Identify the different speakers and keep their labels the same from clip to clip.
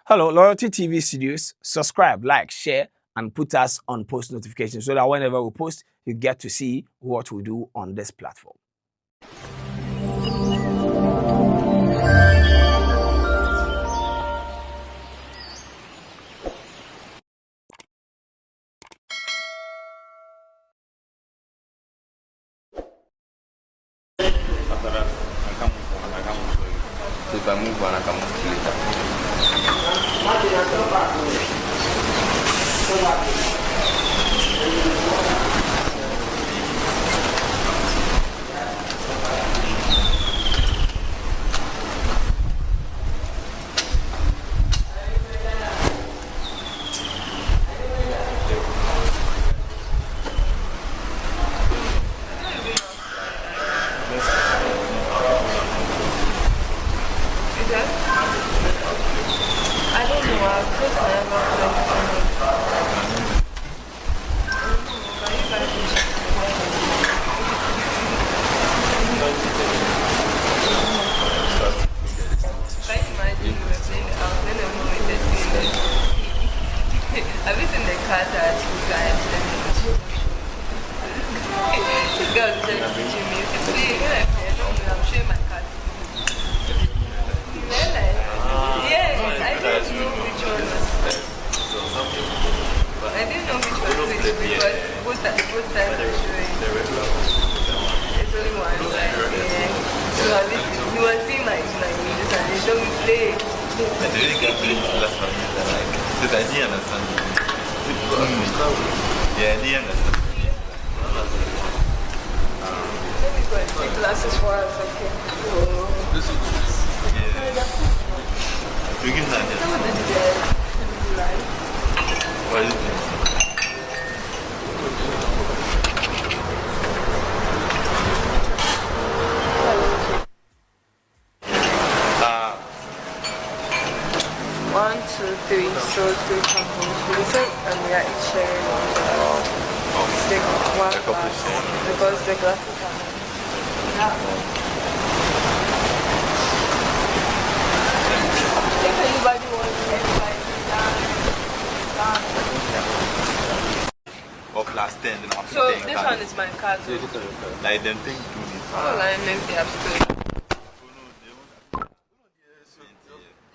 Speaker 1: Hello, Loyalty TV Studios. Subscribe, like, share, and put us on post notifications so that whenever we post, you get to see what we do on this platform.
Speaker 2: After that, I come for you. So if I move on, I can move
Speaker 3: So this one is my card.
Speaker 2: Like them things do it.
Speaker 3: Oh, like maybe they have stolen.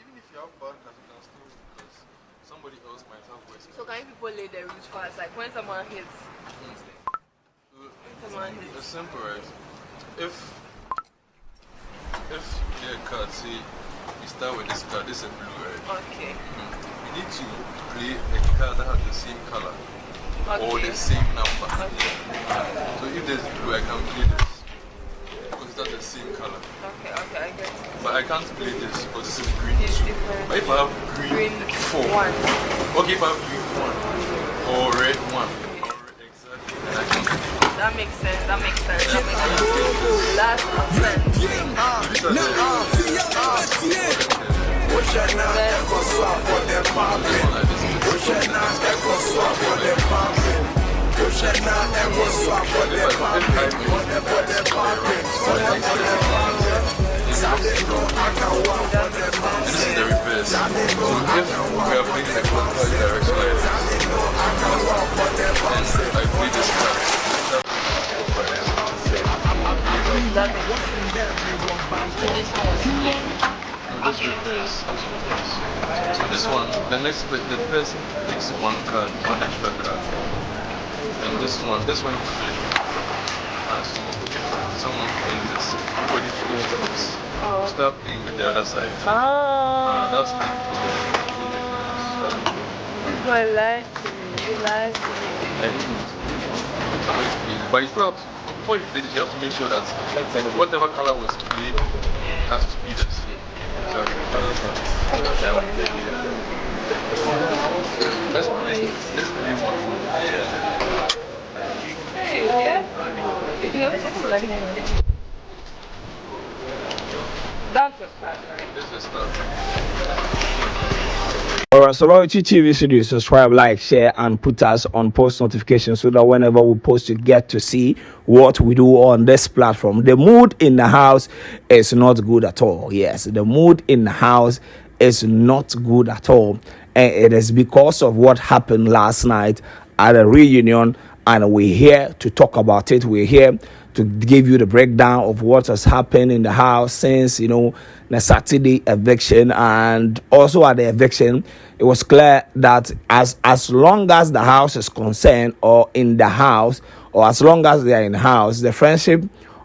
Speaker 4: Even if you have bad cards, you can still because somebody else might have worse.
Speaker 3: So can you people lay the rules for us? Like when someone hits,
Speaker 4: It's simple, right? If you get a card, say you start with this card, this is blue, right?
Speaker 3: okay.
Speaker 4: You need to play a card that has the same color or the same number.
Speaker 3: Okay.
Speaker 4: So if there's blue, I can play this because that's the same color.
Speaker 3: Okay, I get it.
Speaker 4: But I can't play this because this is green
Speaker 3: It's
Speaker 4: 2.
Speaker 3: different.
Speaker 4: But if I have green 4, okay, if I have green 1 or red 1, or exactly, then I can.
Speaker 3: That makes sense. Last offense.
Speaker 4: This is the reverse. So if we are playing the clockwise direction like this, and I play this card. This reverse. So this one, the next the person takes one card, one extra card. And this one you play. Someone plays this. Everybody plays this. Start playing with the other side. That's
Speaker 3: My life, you like
Speaker 4: but you still have to, before you play this, you have to make sure that whatever color was played has to be the same. Let's play one. This is
Speaker 1: Alright, so Loyalty TV Studios, subscribe, like, share, and put us on post notifications so that whenever we post, you get to see what we do on this platform. The mood in the house is not good at all. Yes, the mood in the house is not good at all. And it is because of what happened last night at a reunion, and we're here to talk about it. We're here to give you the breakdown of what has happened in the house since the Saturday eviction. And also at the eviction, it was clear that as long as the house is concerned, or in the house, or as long as they are in the house, the friendship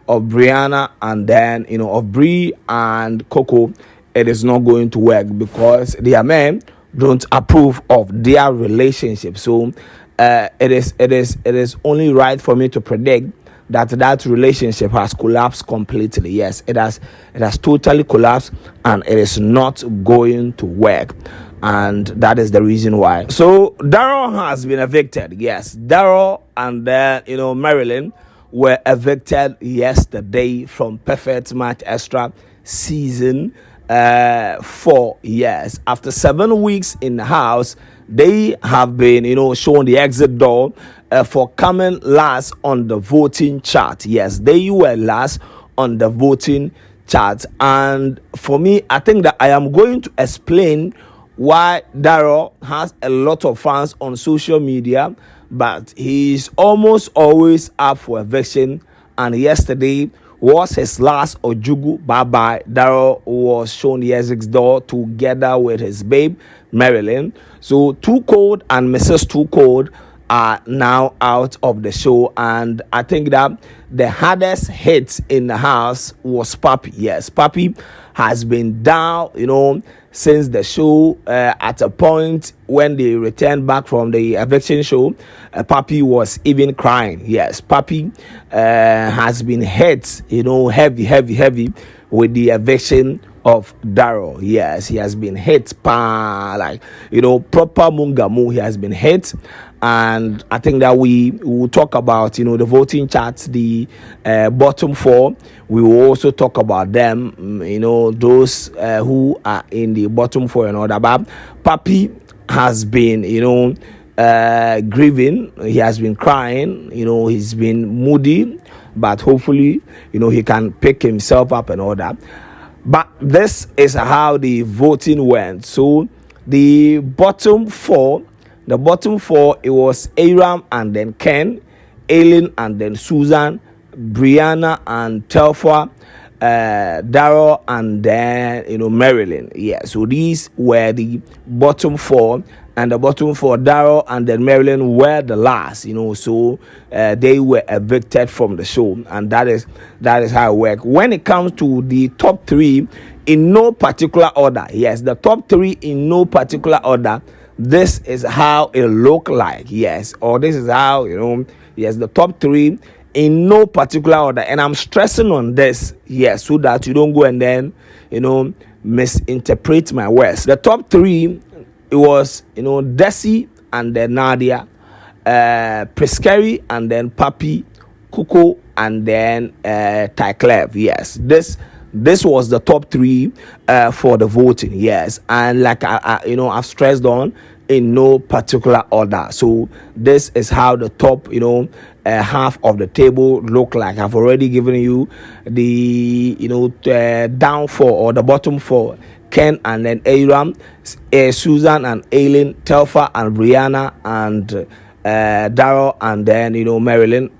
Speaker 1: of Brianna and then of Bree and Coco, it is not going to work because their men don't approve of their relationship. So it is only right for me to predict that relationship has collapsed completely. Yes, it has totally collapsed, and it is not going to work. And that is the reason why. So Daryl has been evicted. Yes, Daryl and then Marilyn were evicted yesterday from Perfect Match Xtra season 4. Yes, after 7 weeks in the house, they have been shown the exit door for coming last on the voting chart. Yes, they were last on the voting chart. And for me, I think that I am going to explain why Daryl has a lot of fans on social media, but he's almost always up for eviction. And yesterday was his last Ojugu bye-bye. Daryl was shown the exit door together with his babe Marilyn. So Too Cold and Mrs. Too Cold are now out of the show, and I think that the hardest hit in the house was Papi. Yes, Papi has been down since the show. At a point when they returned back from the eviction show, Papi was even crying. Yes, Papi has been hit heavy with the eviction of Daryl. Yes, he has been hit proper mungamu. He has been hit. And I think that we will talk about the voting charts, the bottom 4. We will also talk about them, those who are in the bottom 4 and all that. But Papi has been grieving. He has been crying. He's been moody, but hopefully he can pick himself up and all that. But this is how the voting went. So the bottom 4, it was Aram and then Ken, Aileen and then Susan, Brianna and Telfa, Daryl and then Marilyn. Yeah, so these were the bottom 4, and the bottom 4, Daryl and then Marilyn, were the last. So they were evicted from the show, and that is how it works. When it comes to the top 3, in no particular order. Yes, the top 3 in no particular order. This is how it look like. Yes, or this is how yes, the top 3 in no particular order. And I'm stressing on this, yes, so that you don't go and then misinterpret my words. The top 3, it was Desi and then Nadia, Prescary and then Papi, Coco and then Tyclev. Yes, this was the top 3 for the voting. Yes, and like I've stressed on, in no particular order. So this is how the top half of the table look like. I've already given you the down 4 or the bottom 4: Ken and then Aram, Susan and Aileen, Telfa and Brianna, and Daryl and then Marilyn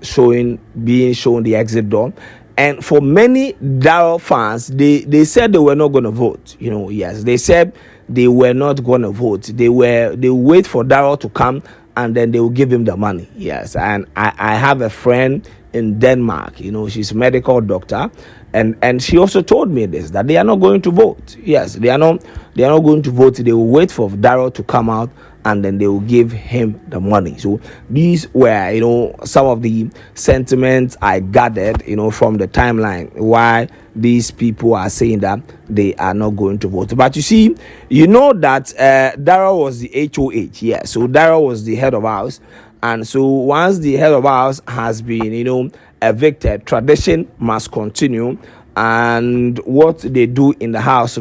Speaker 1: being shown the exit door. And for many Daryl fans, they said they were not going to vote. Yes, they said they were not going to vote. They wait for Daryl to come, and then they will give him the money. Yes, and I have a friend in Denmark. She's a medical doctor, and she also told me this, that they are not going to vote. Yes, they are not going to vote. They will wait for Daryl to come out, and then they will give him the money. So these were some of the sentiments I gathered from the timeline why these people are saying that they are not going to vote. But you see, that Daryl was the HOH. Yeah, so Daryl was the head of house, and so once the head of house has been evicted, tradition must continue, and what they do in the house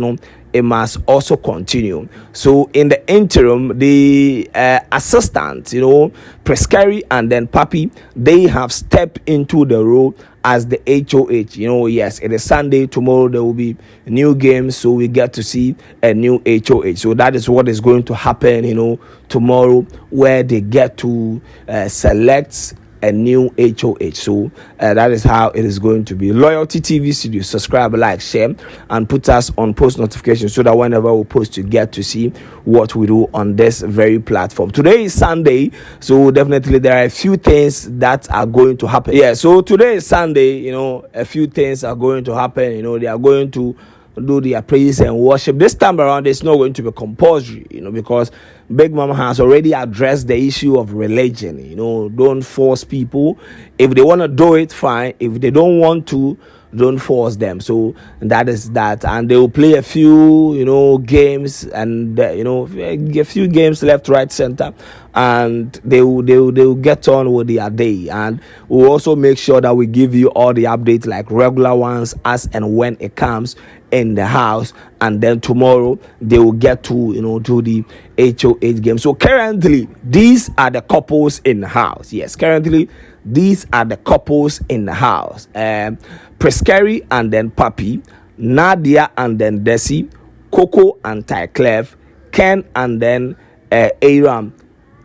Speaker 1: it must also continue. So in the interim, the assistant, Prescary and then Papi, they have stepped into the role as the HOH. Yes, it is Sunday. Tomorrow there will be new games, so we get to see a new HOH. So that is what is going to happen, tomorrow, where they get to select a new HOH. So that is how it is going to be. Loyalty TV Studio. Subscribe, like, share, and put us on post notifications so that whenever we post, you get to see what we do on this very platform. Today is Sunday, so definitely there are a few things that are going to happen. Yeah, so today is Sunday. A few things are going to happen. They are going to do their praise and worship. This time around, it's not going to be compulsory, because Big Mama has already addressed the issue of religion. Don't force people. If they want to do it, fine. If they don't want to, don't force them. So that is that, and they will play a few games, and a few games left, right, center, and they will get on with their day. And we'll also make sure that we give you all the updates, like regular ones, as and when it comes in the house. And then tomorrow they will get to do the HOH game. So currently these are the couples in the house. Yes, currently these are the couples in the house. Prescary and then Papi, Nadia and then Desi, Coco and Tyclef, Ken and then Aram,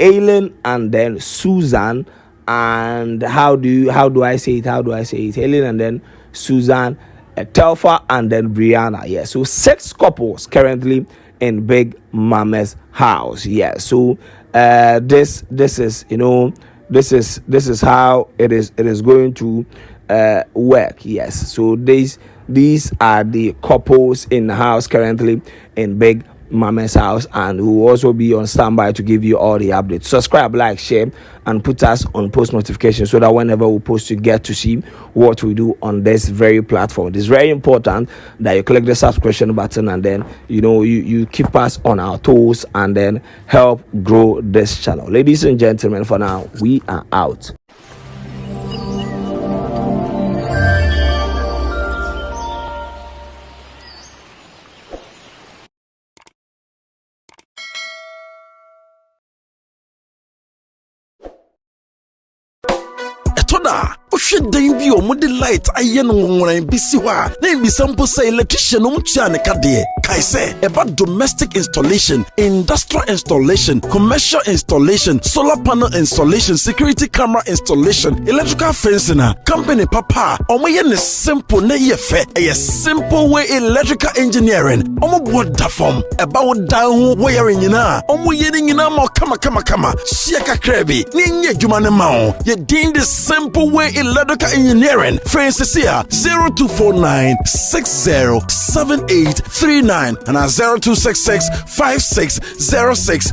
Speaker 1: Aileen and then Susan, and how do I say it? Aileen and then Susan, Telfa and then Brianna. Yeah, so 6 couples currently in Big Mama's house. Yeah, so this is this is how it is going to work. Yes, so these are the couples in the house currently in Big Mama's house, and we will also be on standby to give you all the updates. Subscribe, like, share, and put us on post notifications so that whenever we post, you get to see what we do on this very platform. It is very important that you click the subscription button, and then you keep us on our toes and then help grow this channel. Ladies and gentlemen, for now, we are out.
Speaker 5: Toda Oshedin bi o mode light aye no nwran bi si ho a na mbisa mpo say electrician no mtua ne kade kai say about domestic installation, industrial installation, commercial installation, solar panel installation, security camera installation, electrical fencing. Company papa omoye ne simple na ye fe a simple way electrical engineering. Omo board da form about down ho wiring nyina omoye ne nyina ma kama sia kakra bi ne nye adwuma ne ma o ye din the simple way electrical engineering. Francis here 0249 607839 and 0266 5606